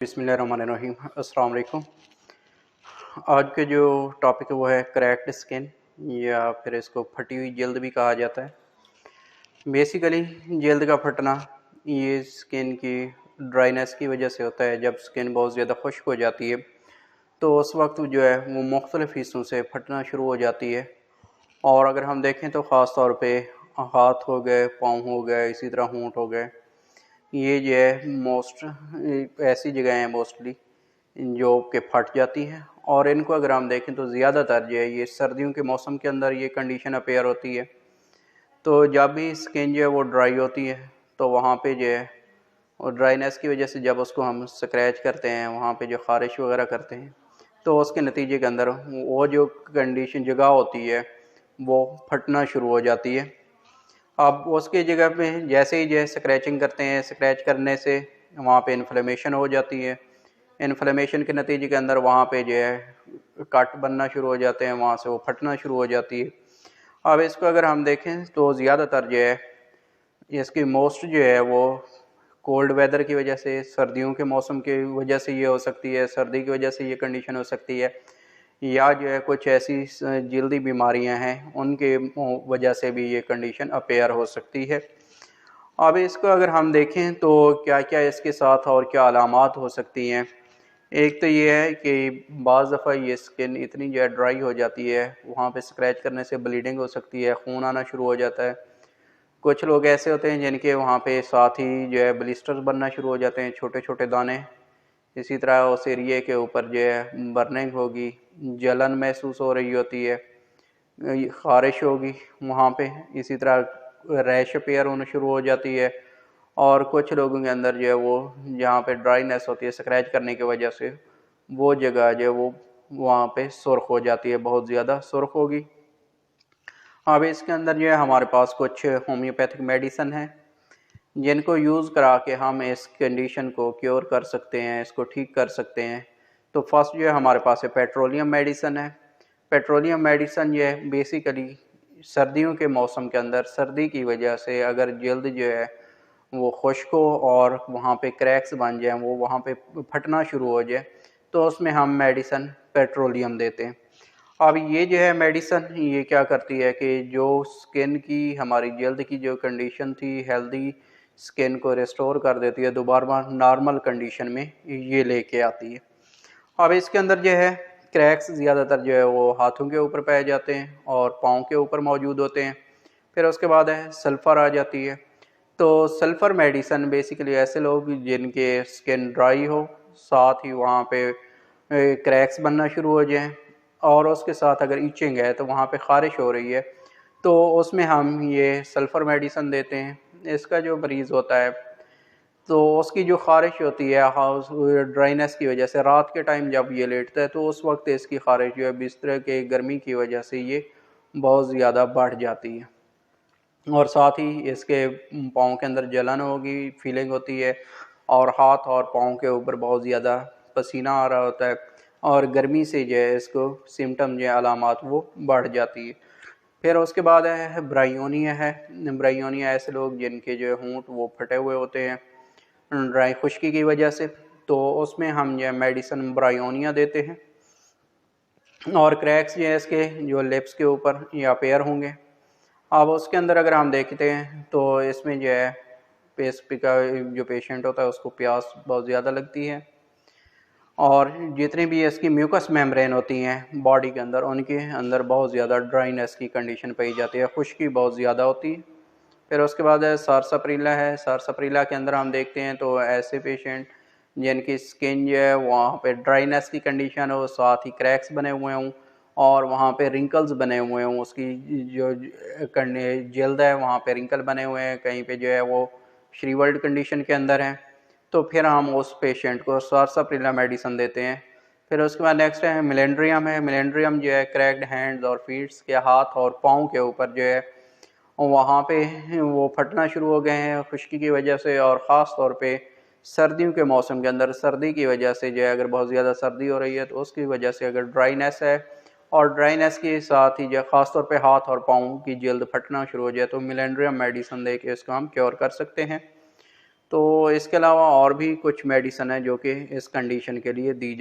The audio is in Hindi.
बिस्मिल्लाहिर्रहमानिर्रहीम। अस्सलाम वालेकुम। आज के जो टॉपिक है वो है क्रैक्ड स्किन या फिर इसको फटी हुई जल्द भी कहा जाता है। बेसिकली जल्द का फटना ये स्किन की ड्राइनेस की वजह से होता है। जब स्किन बहुत ज़्यादा खुश्क हो जाती है तो उस वक्त जो है वो मुख्तलिफ़ हिस्सों से फटना शुरू हो जाती है। और अगर हम देखें तो ख़ास तौर पे हाथ हो गए, पाँव हो गए, इसी तरह होंठ हो गए, ये जो है ऐसी जगह हैं मोस्टली जो कि फट जाती हैं। और इनको अगर हम देखें तो ज़्यादातर जो है ये सर्दियों के मौसम के अंदर ये कंडीशन अपेयर होती है। तो जब भी स्किन जो है वो ड्राई होती है तो वहाँ पे जो है और ड्राइनेस की वजह से जब उसको हम स्क्रैच करते हैं, वहाँ पे जो ख़ारिश वगैरह करते हैं, तो उसके नतीजे के अंदर वो जो कंडीशन जगह होती है वो फटना शुरू हो जाती है। अब उसकी जगह पे जैसे ही जो है स्क्रैचिंग करते हैं, स्क्रैच करने से वहाँ पे इन्फ्लेमेशन हो जाती है। इन्फ्लेमेशन के नतीजे के अंदर वहाँ पे जो है कट बनना शुरू हो जाते हैं, वहाँ से वो फटना शुरू हो जाती है। अब इसको अगर हम देखें तो ज़्यादातर जो है इसकी मोस्ट जो है वो कोल्ड वेदर की वजह से, सर्दियों के मौसम की वजह से ये हो सकती है, सर्दी की वजह से ये कंडीशन हो सकती है, या जो है कुछ ऐसी जल्दी बीमारियां हैं उनके वजह से भी ये कंडीशन अपेयर हो सकती है। अब इसको अगर हम देखें तो क्या क्या इसके साथ और क्या अलामात हो सकती हैं। एक तो ये है कि बाज़ दफ़ा ये स्किन इतनी जो है ड्राई हो जाती है, वहाँ पे स्क्रैच करने से ब्लीडिंग हो सकती है, खून आना शुरू हो जाता है। कुछ लोग ऐसे होते हैं जिनके वहाँ पे साथ ही जो है ब्लिस्टर्स बनना शुरू हो जाते हैं, छोटे छोटे दाने। इसी तरह उस एरिए के ऊपर जो है बर्निंग होगी, जलन महसूस हो रही होती है, ख़ारिश होगी वहाँ पे। इसी तरह रैश अपीयर होना शुरू हो जाती है। और कुछ लोगों के अंदर जो है वो जहाँ पे ड्राइनेस होती है स्क्रैच करने की वजह से, वो जगह जो है वो वहाँ पे सुर्ख हो जाती है, बहुत ज़्यादा सुर्ख होगी। अब इसके अंदर जो है हमारे पास कुछ होम्योपैथिक मेडिसन है जिनको यूज़ करा के हम इस कंडीशन को क्योर कर सकते हैं, इसको ठीक कर सकते हैं। तो फर्स्ट जो है हमारे पास है पेट्रोलियम मेडिसन है। पेट्रोलियम मेडिसन ये बेसिकली सर्दियों के मौसम के अंदर सर्दी की वजह से अगर जल्द जो है वो खुश्क हो और वहाँ पे क्रैक्स बन जाएं, वो वहाँ पे फटना शुरू हो जाए, तो उसमें हम मेडिसन पेट्रोलियम देते हैं। अब ये जो है मेडिसन ये क्या करती है कि जो स्किन की हमारी जल्द की जो कंडीशन थी, हेल्दी स्किन को रिस्टोर कर देती है, दोबारा नॉर्मल कंडीशन में ये लेके आती है। अब इसके अंदर जो है क्रैक्स ज़्यादातर जो है वो हाथों के ऊपर पाए जाते हैं और पाँव के ऊपर मौजूद होते हैं। फिर उसके बाद है सल्फ़र आ जाती है। तो सल्फ़र मेडिसन बेसिकली ऐसे लोग जिनके स्किन ड्राई हो, साथ ही वहाँ पे क्रैक्स बनना शुरू हो जाएं, और उसके साथ अगर ईचिंग है तो वहाँ पे ख़ारिश हो रही है, तो उसमें हम ये सल्फ़र मेडिसन देते हैं। इसका जो मरीज़ होता है तो उसकी जो ख़ारिश होती है हाउस ड्राइनेस की वजह से, रात के टाइम जब ये लेटता है तो उस वक्त इसकी ख़ारिश जो है बिस्तर के गर्मी की वजह से ये बहुत ज़्यादा बढ़ जाती है। और साथ ही इसके पाँव के अंदर जलन होगी, फीलिंग होती है, और हाथ और पाँव के ऊपर बहुत ज़्यादा पसीना आ रहा होता है, और गर्मी से जो है इसको सिम्टम जो है अलामात वो बढ़ जाती है। फिर उसके बाद है ब्रायोनिया है। ब्रायोनिया ऐसे लोग जिनके जो है होंठ वो फटे हुए होते हैं ड्राई खुश्की की वजह से, तो उसमें हम जो है मेडिसन ब्रायोनिया देते हैं। और क्रैक्स जो है इसके जो लिप्स के ऊपर या पेयर होंगे। अब उसके अंदर अगर हम देखते हैं तो इसमें जो है का जो पेशेंट होता है उसको प्यास बहुत ज़्यादा लगती है, और जितनी भी इसकी म्यूकस मेम्ब्रेन होती हैं बॉडी के अंदर, उनके अंदर बहुत ज़्यादा ड्राइनेस की कंडीशन पाई जाती है, खुश्की बहुत ज़्यादा होती है। फिर उसके बाद है सारसाप्रीला है। सारसाप्रीला के अंदर हम देखते हैं तो ऐसे पेशेंट जिनकी स्किन जो है वहाँ पे ड्राइनेस की कंडीशन हो, साथ ही क्रैक्स बने हुए हों और वहाँ पे रिंकल्स बने हुए हों, उसकी जो जल्द है वहाँ पे रिंकल बने हुए हैं, कहीं पे जो है वो श्रीवर्ल्ड कंडीशन के अंदर है, तो फिर हम उस पेशेंट को सारसाप्रीला मेडिसन देते हैं। फिर उसके बाद नेक्स्ट है मिलेंड्रियम है। मिलेंड्रियम जो है क्रैक्ड हैंड्स और फीट्स के हाथ और पाँव के ऊपर जो है वहाँ पे वो फटना शुरू हो गए हैं खुश्की की वजह से, और ख़ास तौर पे सर्दियों के मौसम के अंदर सर्दी की वजह से जो है अगर बहुत ज़्यादा सर्दी हो रही है तो उसकी वजह से अगर ड्राइनेस है, और ड्राइनेस के साथ ही जो ख़ास तौर पे हाथ और पाँव की जल्द फटना शुरू हो जाए, तो मिलेंड्रियम मेडिसन दे के इसको हम क्योर कर सकते हैं। तो इसके अलावा और भी कुछ मेडिसिन है जो कि इस कंडीशन के लिए दी जा